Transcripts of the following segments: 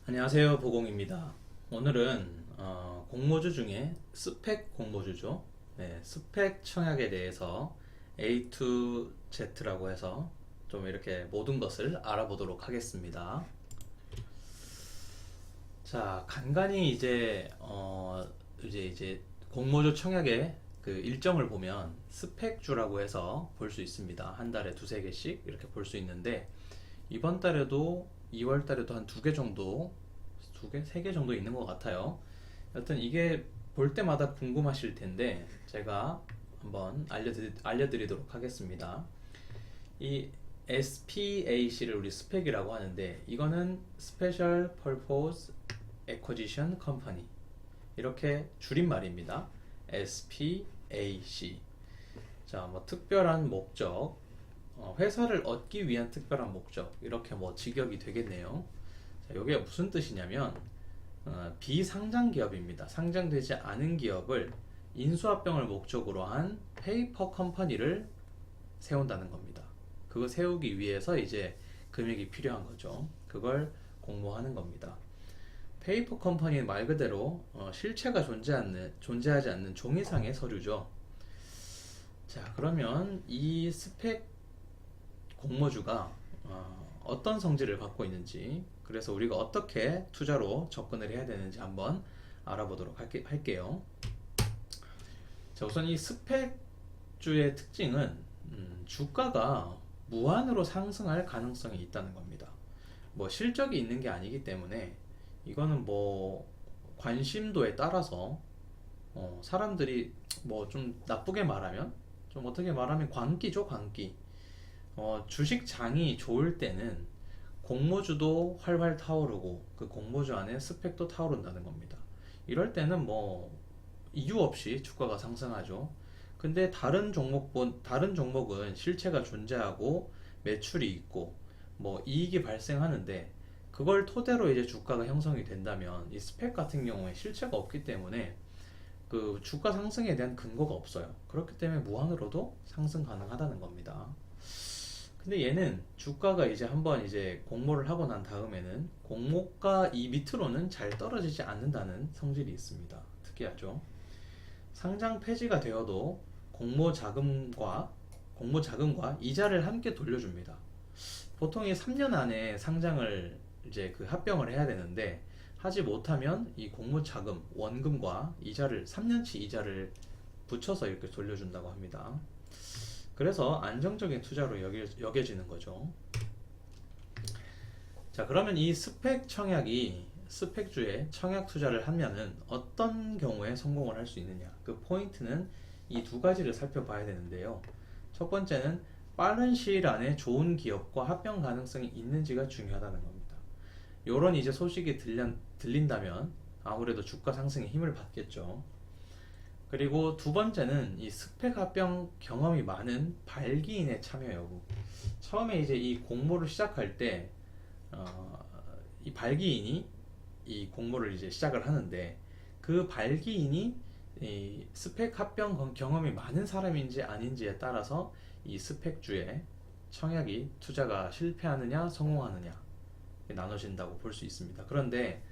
안녕하세요, 보공입니다. 오늘은 공모주 중에 스펙 공모주죠. 네, 스펙 청약에 대해서 A to Z라고 해서 좀 이렇게 모든 것을 알아보도록 하겠습니다. 자, 간간히 이제 공모주 청약의 그 일정을 보면 스펙주라고 해서 볼 수 있습니다. 한 달에 두세 개씩 이렇게 볼 수 있는데 이번 달에도 2월 달에도 한 두 개 정도, 두 개, 세 개 정도 있는 것 같아요. 여튼 이게 볼 때마다 궁금하실 텐데 제가 한번 알려드리도록 하겠습니다. 이 SPAC를 우리 스펙이라고 하는데 이거는 Special Purpose Acquisition Company 이렇게 줄임말입니다. SPAC. 자, 뭐 특별한 목적, 회사를 얻기 위한 특별한 목적 이렇게 뭐 직역이 되겠네요. 자, 이게 무슨 뜻이냐면 비상장 기업입니다. 상장되지 않은 기업을 인수합병을 목적으로 한 페이퍼 컴퍼니를 세운다는 겁니다. 그거 세우기 위해서 이제 금액이 필요한 거죠. 그걸 공모하는 겁니다. 페이퍼 컴퍼니는 말 그대로 실체가 존재하지 않는 종이상의 서류죠. 자, 그러면 이 스펙 공모주가 어떤 성질을 갖고 있는지, 그래서 우리가 어떻게 투자로 접근을 해야 되는지 한번 알아보도록 할게요. 자, 우선 이 스펙주의 특징은 주가가 무한으로 상승할 가능성이 있다는 겁니다. 뭐 실적이 있는 게 아니기 때문에 이거는 뭐 관심도에 따라서 사람들이 뭐 좀 나쁘게 말하면, 좀 어떻게 말하면 광기죠, 광기. 주식장이 좋을 때는 공모주도 활활 타오르고 그 공모주 안에 스펙도 타오른다는 겁니다. 이럴 때는 뭐 이유 없이 주가가 상승하죠. 근데 다른 종목은 실체가 존재하고 매출이 있고 뭐 이익이 발생하는데 그걸 토대로 이제 주가가 형성이 된다면 이 스펙 같은 경우에 실체가 없기 때문에 그 주가 상승에 대한 근거가 없어요. 그렇기 때문에 무한으로도 상승 가능하다는 겁니다. 근데 얘는 주가가 이제 한번 이제 공모를 하고 난 다음에는 공모가 이 밑으로는 잘 떨어지지 않는다는 성질이 있습니다. 특이하죠. 상장 폐지가 되어도 공모 자금과 이자를 함께 돌려줍니다. 보통 이 3년 안에 상장을 이제 그 합병을 해야 되는데 하지 못하면 이 공모 자금, 원금과 이자를 3년치 이자를 붙여서 이렇게 돌려준다고 합니다. 그래서 안정적인 투자로 여겨지는 거죠. 자, 그러면 이 스펙주에 청약 투자를 하면은 어떤 경우에 성공을 할 수 있느냐? 그 포인트는 이 두 가지를 살펴봐야 되는데요. 첫 번째는 빠른 시일 안에 좋은 기업과 합병 가능성이 있는지가 중요하다는 겁니다. 요런 이제 소식이 들린다면 아무래도 주가 상승에 힘을 받겠죠. 그리고 두 번째는 이 스펙 합병 경험이 많은 발기인의 참여 여부. 처음에 이제 이 공모를 시작할 때, 이 발기인이 이 공모를 이제 시작을 하는데, 그 발기인이 이 스펙 합병 경험이 많은 사람인지 아닌지에 따라서 이 스펙주에 청약이 투자가 실패하느냐, 성공하느냐, 나눠진다고 볼 수 있습니다. 그런데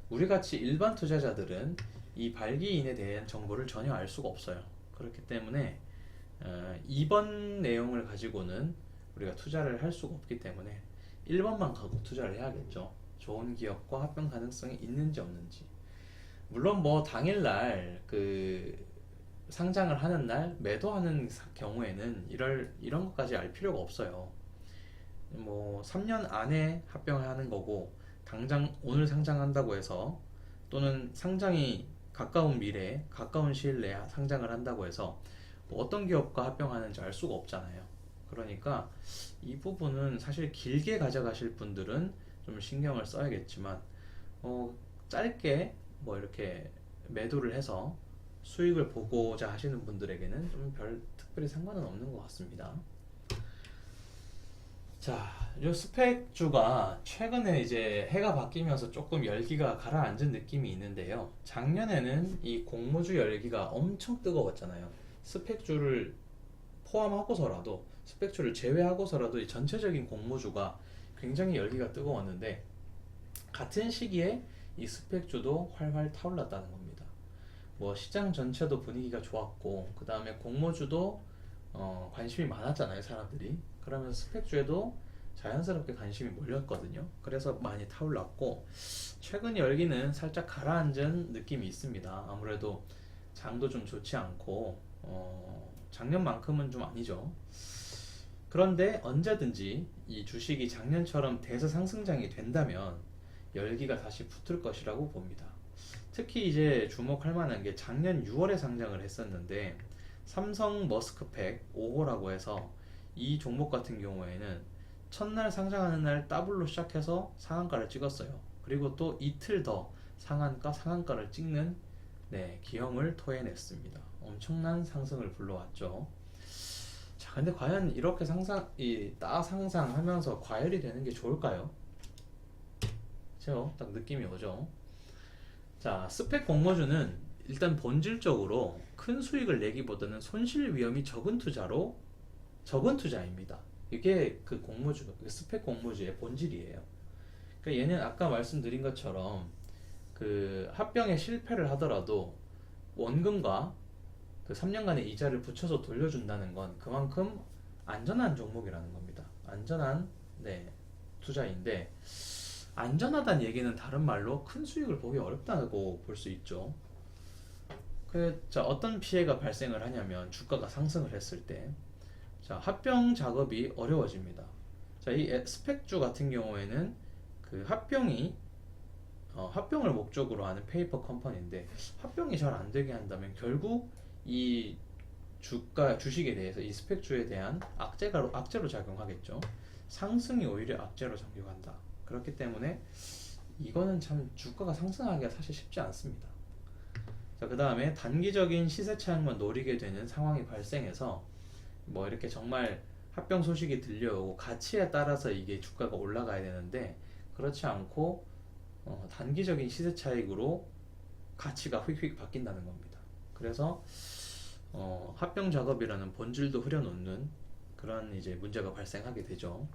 우리 같이 일반 투자자들은 이 발기인에 대한 정보를 전혀 알 수가 없어요. 그렇기 때문에 이번 내용을 가지고는 우리가 투자를 할 수가 없기 때문에 1번만 가고 투자를 해야겠죠. 좋은 기업과 합병 가능성이 있는지 없는지. 물론 뭐 당일날 그 상장을 하는 날 매도하는 경우에는 이런 것까지 알 필요가 없어요. 뭐 3년 안에 합병하는 거고 당장 오늘 상장한다고 해서, 또는 상장이 가까운 미래에 가까운 시일 내에 상장을 한다고 해서 뭐 어떤 기업과 합병하는지 알 수가 없잖아요. 그러니까 이 부분은 사실 길게 가져가실 분들은 좀 신경을 써야겠지만 짧게 뭐 이렇게 매도를 해서 수익을 보고자 하시는 분들에게는 좀 별 특별히 상관은 없는 것 같습니다. 자, 이 스펙주가 최근에 이제 해가 바뀌면서 조금 열기가 가라앉은 느낌이 있는데요. 작년에는 이 공모주 열기가 엄청 뜨거웠잖아요. 스펙주를 포함하고서라도, 스펙주를 제외하고서라도 이 전체적인 공모주가 굉장히 열기가 뜨거웠는데 같은 시기에 이 스펙주도 활활 타올랐다는 겁니다. 뭐 시장 전체도 분위기가 좋았고 그 다음에 공모주도 관심이 많았잖아요, 사람들이. 그러면서 스펙주에도 자연스럽게 관심이 몰렸거든요. 그래서 많이 타올랐고, 최근 열기는 살짝 가라앉은 느낌이 있습니다. 아무래도 장도 좀 좋지 않고 작년만큼은 좀 아니죠. 그런데 언제든지 이 주식이 작년처럼 대서상승장이 된다면 열기가 다시 붙을 것이라고 봅니다. 특히 이제 주목할 만한 게 작년 6월에 상장을 했었는데, 삼성 머스크팩 5호라고 해서 이 종목 같은 경우에는 첫날 상장하는 날 더블로 시작해서 상한가를 찍었어요. 그리고 또 이틀 더 상한가를 찍는, 네, 기염을 토해냈습니다. 엄청난 상승을 불러왔죠. 자, 근데 과연 이렇게 상상하면서 과열이 되는 게 좋을까요? 그죠? 딱 느낌이 오죠. 자, 스펙 공모주는 일단 본질적으로 큰 수익을 내기보다는 손실 위험이 적은 투자입니다. 이게 그 스펙 공모주의 본질이에요. 그러니까 얘는 아까 말씀드린 것처럼 그 합병에 실패를 하더라도 원금과 그 3년간의 이자를 붙여서 돌려준다는 건 그만큼 안전한 종목이라는 겁니다. 안전한, 네, 투자인데, 안전하다는 얘기는 다른 말로 큰 수익을 보기 어렵다고 볼 수 있죠. 자, 어떤 피해가 발생을 하냐면 주가가 상승을 했을 때, 자, 합병 작업이 어려워집니다. 자, 이 스펙주 같은 경우에는 그 합병을 목적으로 하는 페이퍼 컴퍼니인데, 합병이 잘 안 되게 한다면 결국 이 주식에 대해서 이 스펙주에 대한 악재로 작용하겠죠. 상승이 오히려 악재로 작용한다. 그렇기 때문에 이거는 참 주가가 상승하기가 사실 쉽지 않습니다. 자, 그 다음에 단기적인 시세 차익만 노리게 되는 상황이 발생해서 뭐 이렇게 정말 합병 소식이 들려오고 가치에 따라서 이게 주가가 올라가야 되는데, 그렇지 않고 단기적인 시세 차익으로 가치가 휙휙 바뀐다는 겁니다. 그래서 합병 작업이라는 본질도 흐려놓는 그런 이제 문제가 발생하게 되죠.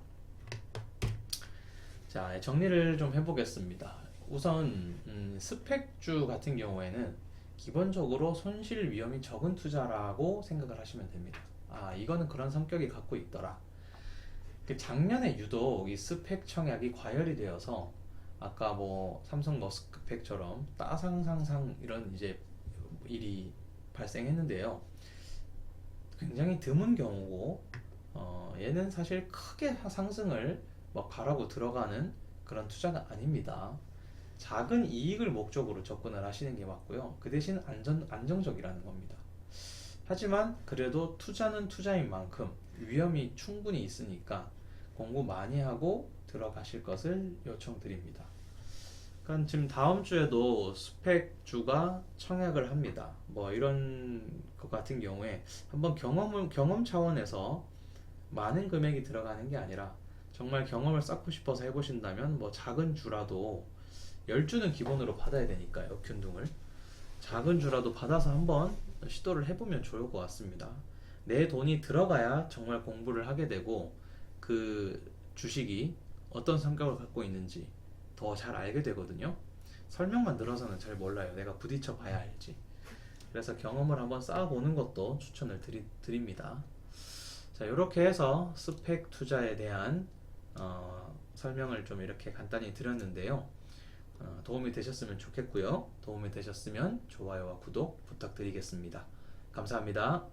자, 정리를 좀 해보겠습니다. 우선 스펙주 같은 경우에는 기본적으로 손실 위험이 적은 투자라고 생각을 하시면 됩니다. 아, 이거는 그런 성격이 갖고 있더라. 작년에 유독 이 스펙 청약이 과열이 되어서 아까 뭐 삼성 머스크팩처럼 따상상상 이런 이제 일이 발생했는데요. 굉장히 드문 경우고, 얘는 사실 크게 상승을 막 바라고 들어가는 그런 투자가 아닙니다. 작은 이익을 목적으로 접근을 하시는 게 맞고요. 그 대신 안정적이라는 겁니다. 하지만 그래도 투자는 투자인 만큼 위험이 충분히 있으니까 공부 많이 하고 들어가실 것을 요청드립니다. 그러니까 지금 다음 주에도 스펙주가 청약을 합니다. 뭐 이런 것 같은 경우에 한번 경험 차원에서 많은 금액이 들어가는 게 아니라 정말 경험을 쌓고 싶어서 해보신다면 뭐 작은 주라도 10주는 기본으로 받아야 되니까요. 균등을 작은 주라도 받아서 한번 시도를 해보면 좋을 것 같습니다. 내 돈이 들어가야 정말 공부를 하게 되고 그 주식이 어떤 성격을 갖고 있는지 더 잘 알게 되거든요. 설명만 들어서는 잘 몰라요. 내가 부딪혀 봐야 알지. 그래서 경험을 한번 쌓아보는 것도 추천을 드립니다. 자, 이렇게 해서 스펙 투자에 대한 설명을 좀 이렇게 간단히 드렸는데요. 도움이 되셨으면 좋겠고요. 도움이 되셨으면 좋아요와 구독 부탁드리겠습니다. 감사합니다.